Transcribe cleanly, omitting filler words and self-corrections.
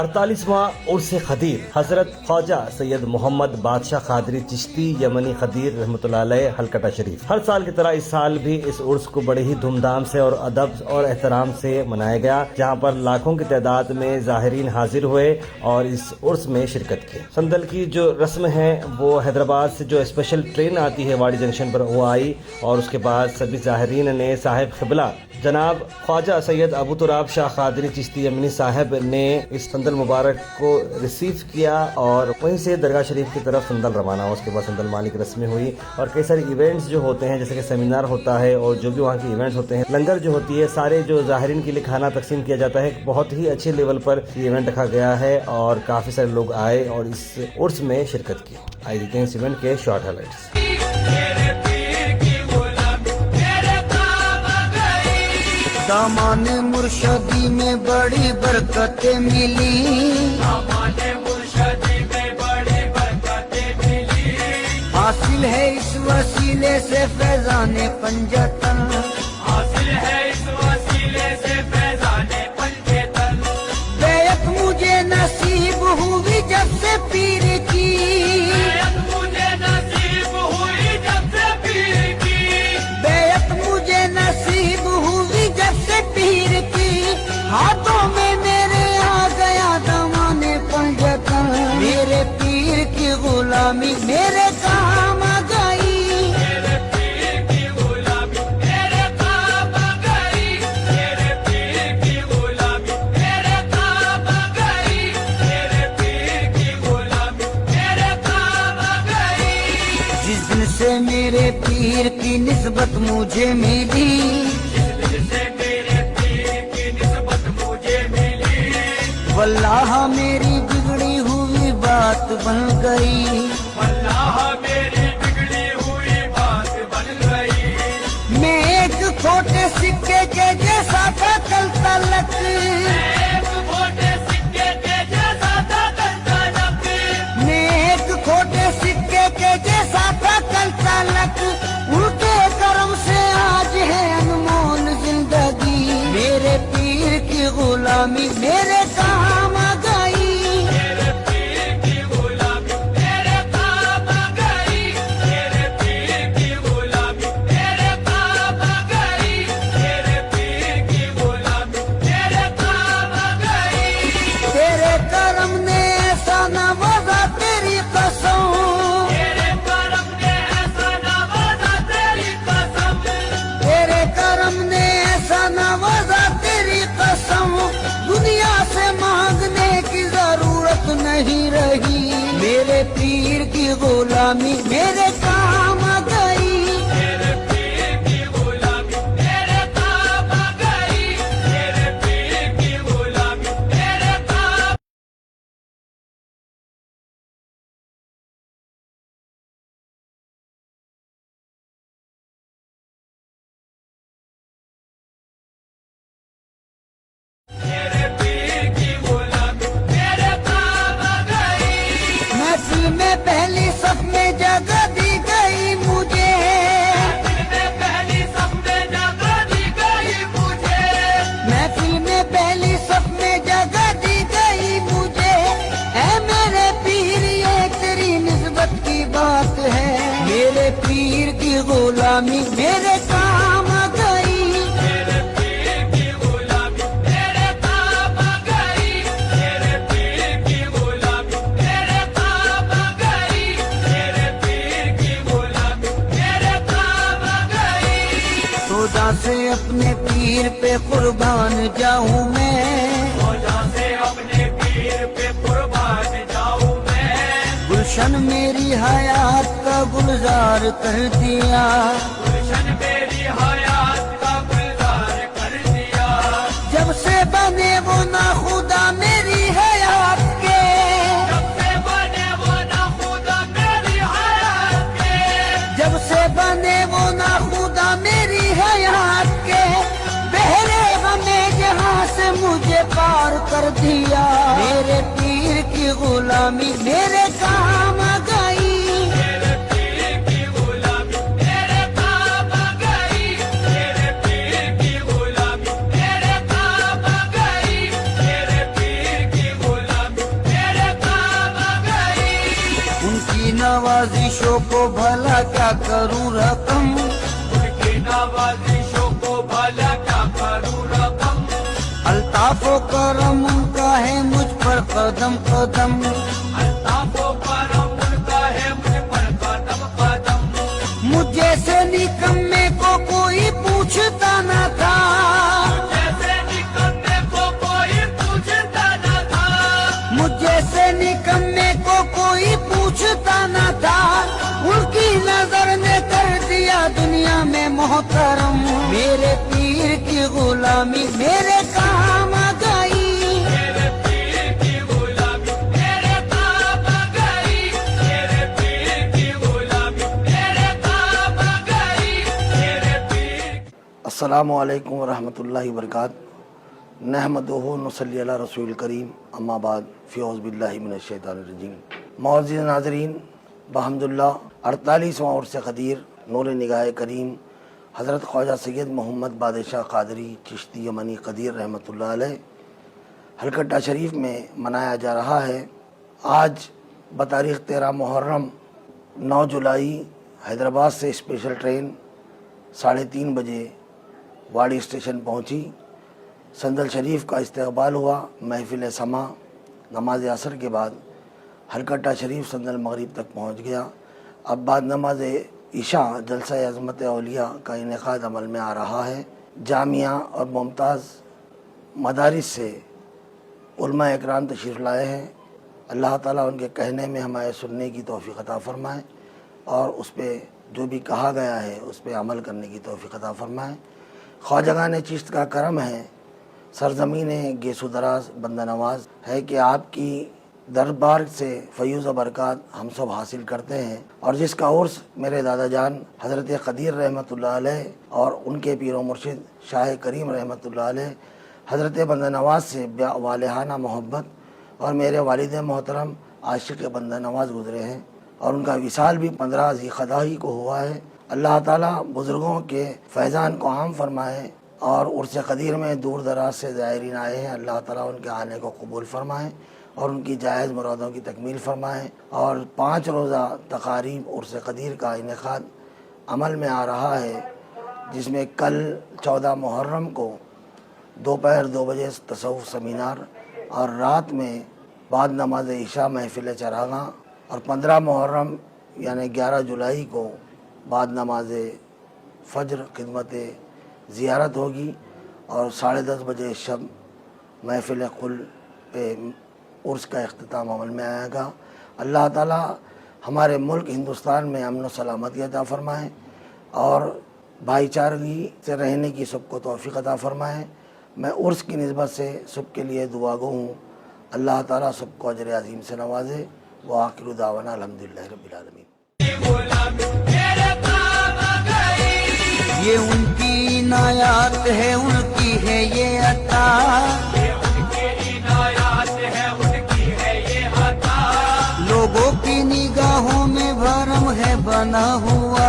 48واں عرس خدیر حضرت خواجہ سید محمد بادشاہ قادری چشتی یمنی خدیر رحمۃ اللہ علیہ ہلکٹہ شریف۔ ہر سال کی طرح اس سال بھی اس عرس کو بڑے ہی دھوم دھام سے اور ادب اور احترام سے منایا گیا، جہاں پر لاکھوں کی تعداد میں زائرین حاضر ہوئے اور اس عرس میں شرکت کی۔ سندل کی جو رسم ہے وہ حیدرآباد سے جو اسپیشل ٹرین آتی ہے واڑی جنکشن پر وہ آئی، اور اس کے بعد سبھی زائرین نے صاحب قبلہ جناب خواجہ سید ابو تراب شاہ قادری چشتی یمنی صاحب نے اس سندل مبارک کو ریسیو کیا اور وہیں سے درگاہ شریف کی طرف سندل روانہ ہوا۔ اس کے بعد سندل مالی کی رسمیں ہوئی اور کئی سارے ایونٹس جو ہوتے ہیں، جیسے کہ سیمینار ہوتا ہے اور جو بھی وہاں کے ایونٹس ہوتے ہیں، لنگر جو ہوتی ہے، سارے جو ظاہرین کے لیے کھانا تقسیم کیا جاتا ہے۔ بہت ہی اچھے لیول پر یہ ایونٹ رکھا گیا ہے اور کافی سارے لوگ آئے اور اس عرس میں شرکت کی۔ آئیے دیکھتے ہیں اس ایونٹ کے شارٹ ہائی لائٹس۔ دامان مرشدی میں بڑی برکتیں ملی، حاصل ہے اس وسیلے سے فیضان پنجتن، بیعت مجھے نصیب ہوئی جب سے پیر کی، بیعت مجھے نصیب ہوئی جب سے پیر کی، ہاتھوں میں میرے آ گیا دامان پنجتن، میرے پیر کی غلامی میرے کام آ گئی، جس دن سے میرے پیر کی نسبت مجھے ملی، واللہ میری بگڑی ہوئی بات بن گئی، میں ایک چھوٹے سکے کے جیسا تھا کل تلک، میں ایک چھوٹے سکے کے جیسا تھا کل تلک، ان کے کرم سے آج ہے انمول زندگی، میرے پیر کی غلامی میرے کام آ گئی، تیرے کرم نے ایسا نوازا تیری قسم، تیرے کرم نے ایسا نوازا تیری قسم، دنیا سے مانگنے کی ضرورت نہیں رہی، میرے پیر کی غلامی میرے کام آ گئی، محفل میں پہلی صف میں جگہ دی گئی مجھے، محفل میں پہلی صف میں جگہ دی گئی مجھے، اے میرے پیر یہ تیری نسبت کی بات ہے، میرے پیر کی غلامی میرے کام آ گئی، خدا سے اپنے پیر پہ قربان جاؤں میں، گلشن میری حیات کا گلزار کر دیا، جب سے بنے وہ نا خدا میری حیات کے، جب سے بنے وہ نا خدا میری حیات کے، بہرے غمے جہاں سے مجھے پار کر دیا، میرے پیر کی غلامی میرے کام آ گئی، नवाजिशों को भला क्या करूं रकम, उनकी नवाजिशों को भला क्या करूं रकम, अल्ताफो करम उनका है मुझ पर कदम कदम, अल्ताफो करम उनका है मुझ पर कदम कदम, मुझ जैसे निकम्मे को कोई पूछता न था, जैसे निकम्मे को कोई पूछता न था, मुझ जैसे निकम्मे को कोई पूछता न था, उनकी नजर ने कर दिया दुनिया में मोहतरम, मेरे पीर की गुलामी मेरे काम आ गई, मेरे पीर की गुलामी मेरे काम आ गई, मेरे पीर की गुलामी मेरे काम आ गई, मेरे पीर। अस्सलामु अलैकुम वरहमतुल्लाहि वबरकातुहू। नहमदुहु नुसल्ली अला रसूलिल करीम, अम्मा बाद, फ़िऔज़ बिल्लाहि मिनश शैतानिर रजीम। मुअज़्ज़िज़ नाज़रीन, बहम्दुल्लाह 48वां उर्स क़दीर नूर निगाह करीम हज़रत ख्वाजा सैयद मोहम्मद बादशाह क़ादरी चिश्ती यमनी क़दीर रहमतुल्लाह अलैह हलकट्टा शरीफ में मनाया जा रहा है। आज बतारीख़ 13 मुहर्रम 9 जुलाई हैदराबाद से स्पेशल ट्रेन 3:30 बजे वाड़ी स्टेशन पहुंची। संदल शरीफ का इस्तकबाल हुआ। महफिल समा नमाज असर के बाद हलकट्टा शरीफ संदल मगरिब तक पहुंच गया। अब बाद नमाज इशा जलसा अज़मत औलिया का इनेकाद अमल में आ रहा है। जामिया और मुमताज़ मदारिस से उलमा इकराम तशरीफ़ लाए हैं। अल्लाह ताला उनके कहने में हमारे सुनने की तौफ़ीक़ अता फ़रमाए और उस पर जो भी कहा गया है उस पर अमल करने की तौफ़ीक़ अता फ़रमाए। ख्वाजगान चिश्त का करम है, सरज़मीन गेसो दराज बंदा नवाज है कि आपकी दरबार से फ़यूज़ बरक़ात हम सब हासिल करते हैं और जिसका उर्स मेरे दादा जान हज़रत क़दीर रहमतुल्लाह अलैह और उनके पीर व मुर्शिद शाह करीम रहमतुल्लाह अलैह हज़रत बंदा नवाज से वालिहाना मोहब्बत और मेरे वालिद मोहतरम आशिक़ बंदा नवाज गुज़रे हैं और उनका विसाल भी 15 ज़ीक़दा ही को हुआ है। अल्लाह ताला बुज़ुर्गों के फैज़ान को आम फरमाए और उर्स क़दीर में दूर दराज से ज़ायरीन आए हैं। अल्लाह ताला उनके आने को कबूल फरमाए और उनकी जायज़ मुरादों की तकमील फरमाए। और 5 रोज़ा तकारीब उर्स क़दीर का इनेकाद अमल में आ रहा है, जिसमें कल 14 मुहर्रम को दोपहर 2 बजे तसव्वुफ़ सेमिनार और रात में बाद नमाज इशा महफिल चरागा और 15 मुहर्रम यानी 11 जुलाई को बाद नमाज फ़ज्र खिदमत ज़ियारत होगी और 10:30 बजे शब महफिल कुल पे उर्स का इख्तिताम अमल में आएगा। अल्लाह ताला हमारे मुल्क हिंदुस्तान में अमन व सलामती अता फ़रमाए और भाईचारगी से रहने की सबको तौफ़ीक़ अता फ़रमाए। मैं उर्स की निस्बत से सबके लिए दुआ गो हूँ। अल्लाह ताला सबको अजर अज़ीम से नवाजे। व आखिरु दावाना अल्हम्दुलिल्लाहि रब्बिल आलमीन। ये उनकी इनायत है, उनकी है ये अता, उनकी इनायत है, उनकी है ये अता, लोगों की निगाहों में भरम है बना हुआ।